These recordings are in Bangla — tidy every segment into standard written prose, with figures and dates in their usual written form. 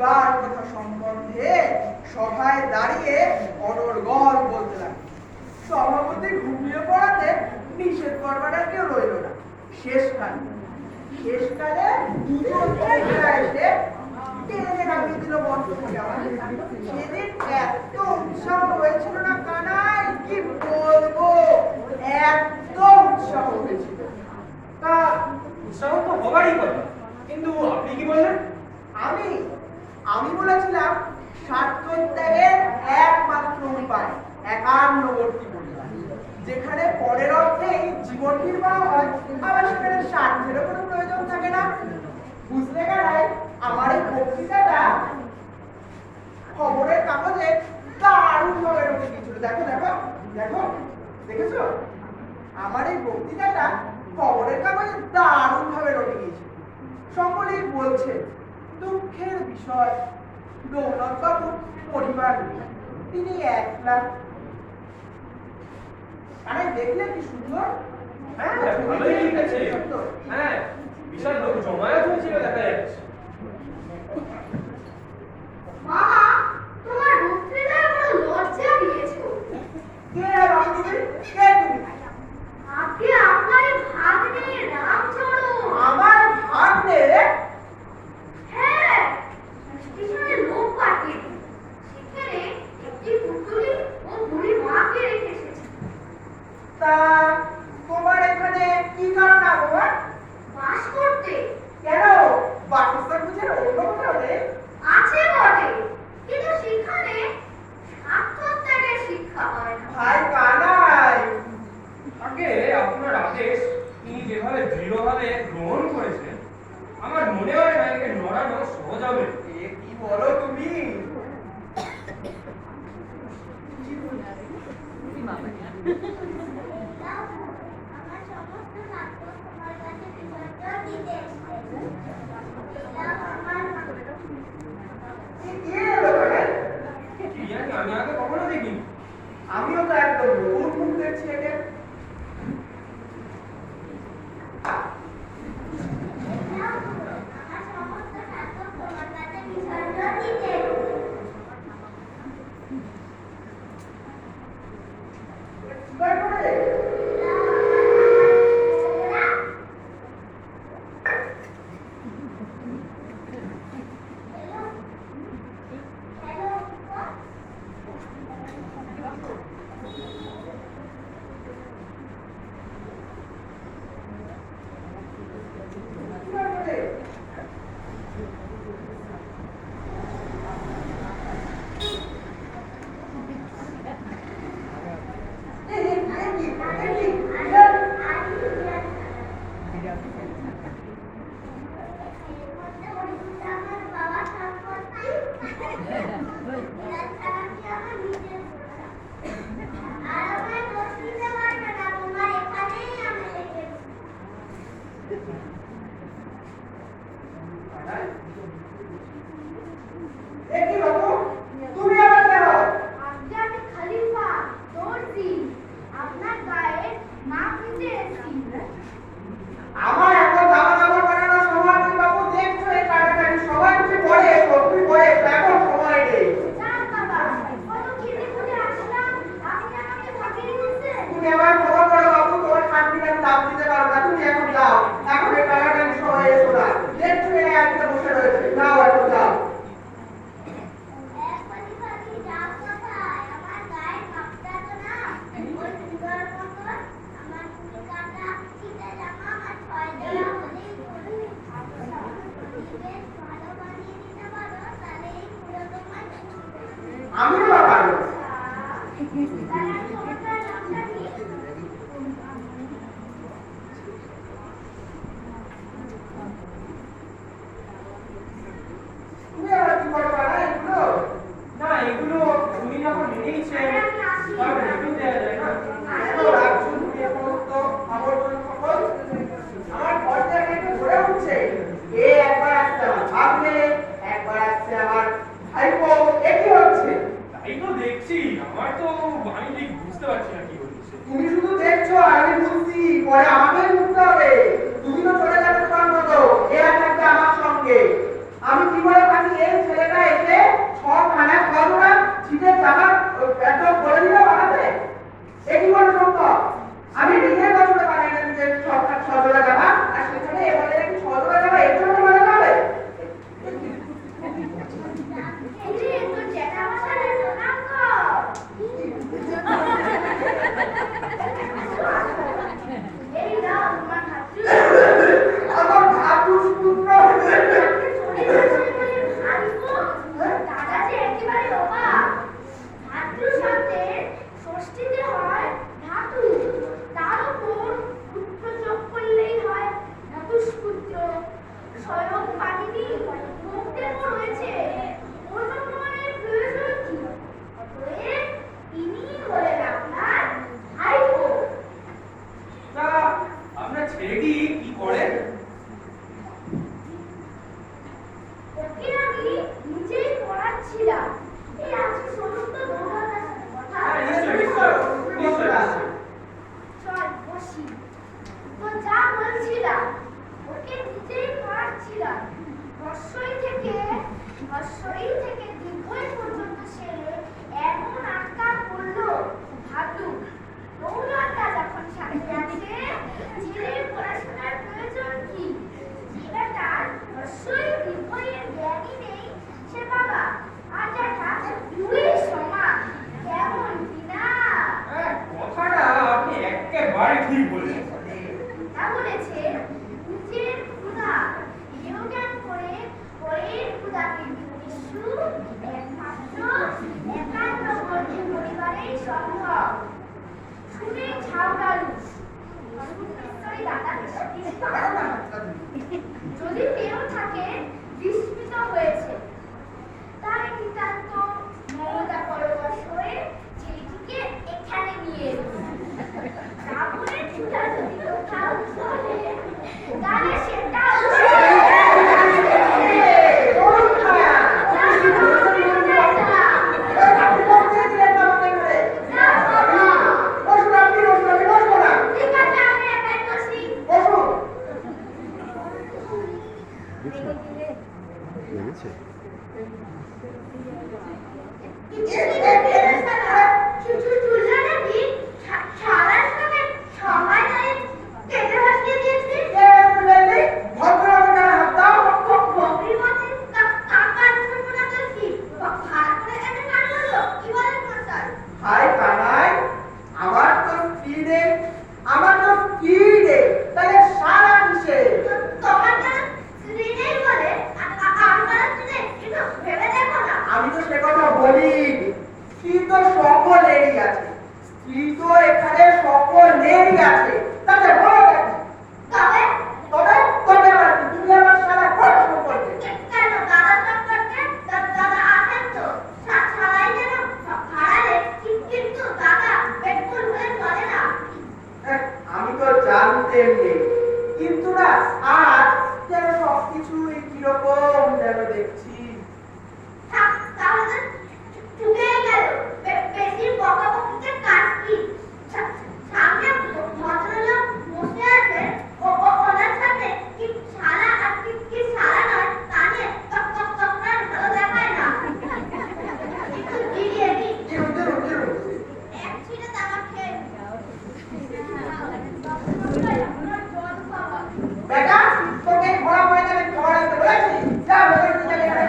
বিবাহ কথা সম্বন্ধে সভায় দাঁড়িয়ে অনর্গল বলতে লাগে। সভাপতি ঘুমিয়ে পড়াতে নিষেধ করবার আর কেউ রইল না। শেষকালে দুজন এসে টেনে নামিয়ে দিল বন্ধুকে। সেদিন এত উৎসাহ হয়েছিল না কানাই, কি বলবো, এত উৎসাহ হয়েছিল। তা উৎসাহ তো হবারই কথা, কিন্তু আপনি কি বললেন? আমি বলেছিলাম স্বার্থত্যাগের একমাত্র উপায় একান্নবর্তী পরিবার, যেখানে পরের অর্থেই জীবন নির্বাহ হয়, আবার সেখানে স্বার্থেরও কোনো প্রয়োজন থাকে না। বুঝলে কানাই, আমার এই বক্তৃতাটা খবরের কাগজে দারুণ ভাবে ঢুকে গিয়েছিল। দেখো দেখো দেখো, দেখেছো? আমার এই বক্তৃতাটা খবরের কাগজে দারুণ ভাবে ঢুকে গিয়েছিল। সকলেই বলছে দুঃখের বিষয়, দৌলতবাবু পরিবার নেই, তিনি একলা। আরে দেখলে কি সুন্দর। হ্যাঁ, ভালোই লিখেছে। হ্যাঁ, বিশাল লোক জমায়েত হয়েছিল দেখা যাচ্ছে। বাবা, তোমার বক্তৃতায় বড় লজ্জা দিয়েছো। কে বাবু তুমি? কে তুমি? আজকে আপনার ভাগ্নে রামচরণ। আমার ভাগ্নে? হ্যাঁ, স্টেশনে লোক পাঠিয়ে সেখানে একটি পুতুলি ও বুড়ি মাকে রেখে এসেছে। তা তোমার এখানে কি কারণ আবার? বাস করতে। কেন বাসস্থান বুঝে অন্য কোথাও নেই? আছে বটে, কিন্তু সেখানে স্বার্থত্যাগের শিক্ষা হয় না। ভাই কানাই, আগে আপনার আদেশ তিনি যেভাবে দৃঢ়ভাবে গ্রহণ করেছেন, আমার মনে হয় না একে নড়ানো সহজ হবে। এ কি বলো তুমি? আমার সমস্ত ছাত্র তোমার কাছে বিসর্জন দিতে এসেছে। কে এলো কানাই? কি জানি, আমি আগে কখনো দেখিনি। আমিও তো একদম নতুন মুখ দেখছি একে। আমার সমস্ত ছাত্র তোমার কাছে বিসর্জন দিতে এসেছে। জোগাড় করে আমি কি করে পারি এই ছেলেটা শীতের জামা এত বলে দিলে বানাতে একই বলে সম্ভব। আমি নিজের পছন্দ বানাই না নিজের সজোড়া জামা, আর সেখানে এবারে একটু সজোড়া জামা এর জন্য বানাতে হবে। আমার ধাতুর পুত্র তা আপনার ছেলেটি কি করে? ওকে আমি নিজেই পড়াচ্ছিলাম। এই আজকে সমস্ত দৌড়ানোর সাথে কথা। হ্যাঁ, নিশ্চয়ই, নিশ্চয়ই, নিশ্চয়ই। চল বসি। তো যা বলছিলাম, ওকে নিজেই পড়াচ্ছিলাম। হর্ষই থেকে দীর্ঘই পর্যন্ত সে এমন আটকা পড়লো, ভাবলু দৌড়াটা যখন সাথে আছে, ছেলের পড়াশোনার প্রয়োজন কি? ছেলেটার হর্ষই দীর্ঘইয়ের জ্ঞানই নেই, সে বাবা আর জ্যাঠা দুই সমান। কেমন কিনা? হ্যাঁ, কথাটা আপনি একেবারে ঠিক বললেন। তা বলেছে নিজের ক্ষুধা এও জ্ঞান করে পরের ক্ষুধাকে বিদ্বেষু একমাত্র একান্ত বর্গের পরিবারেই সম্ভব। শুনে ঝাউডালু নিশ্চয়ই দাদা যদি কেউ থাকে বিস্মিত হয়েছে, তাই নিতান্ত মমতা পরবশ হয়ে ছেলেটিকে এখানে নিয়ে এলো। তারপরে চুলা যদি কোথাও চলে, তাহলে সেটাও লেগেছে? আমি তো সে কথা বলি, স্ত্রী তো সকলেরই আছে, স্ত্রী তো এখানে সকলেরই আছে, তাতে বলো নাকি? তবে তবে তবে আবার কি? তুমি আমার সারা প্রশ্ন করবে কেন দাদা সম্পর্কে দাদা আছেন তো ছাড়াই যেন ভাড়ালে, কিন্তু দাদা পেট্রোল হয়ে চলে না। আমি তো জানতেন নেই, কিন্তু না আজ যেন সবকিছু কিরকম যেন দেখছি। তাহলে চুকেই গেল বেশি বকাবকিতে কাজ কি? সামনে ভদ্রলোক বসে আছে, ওনার সাথে কি শালা আর কি শালা নয়, কানে টক টক টক করে ভালো দেখায় না। একটু জিরিয়ে নি, এক ছিটে তামাক খেয়ে নি। জল খাওয়া বেটা তোকে ঘোড়া বয়ে যাবে, খাবার আনতে বলেছি, যা ভেতরে নিয়ে যাবে, এখানে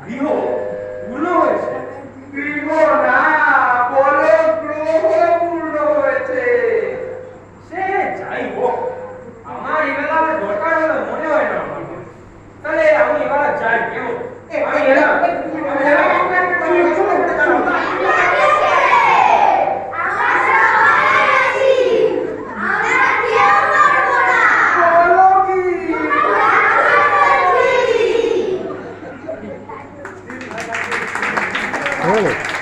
গৃহ পূর্ণ হয়েছে। গৃহ না, বলো গ্রহ পূর্ণ হয়েছে। সে যাই হোক, আমার এবেলা দরকার হলে মনে হয় না আমার। তাহলে আমি এবার যাই, কেমন? আমি এলাম, আমি এলাম। বলো কি? হয়ে গেল?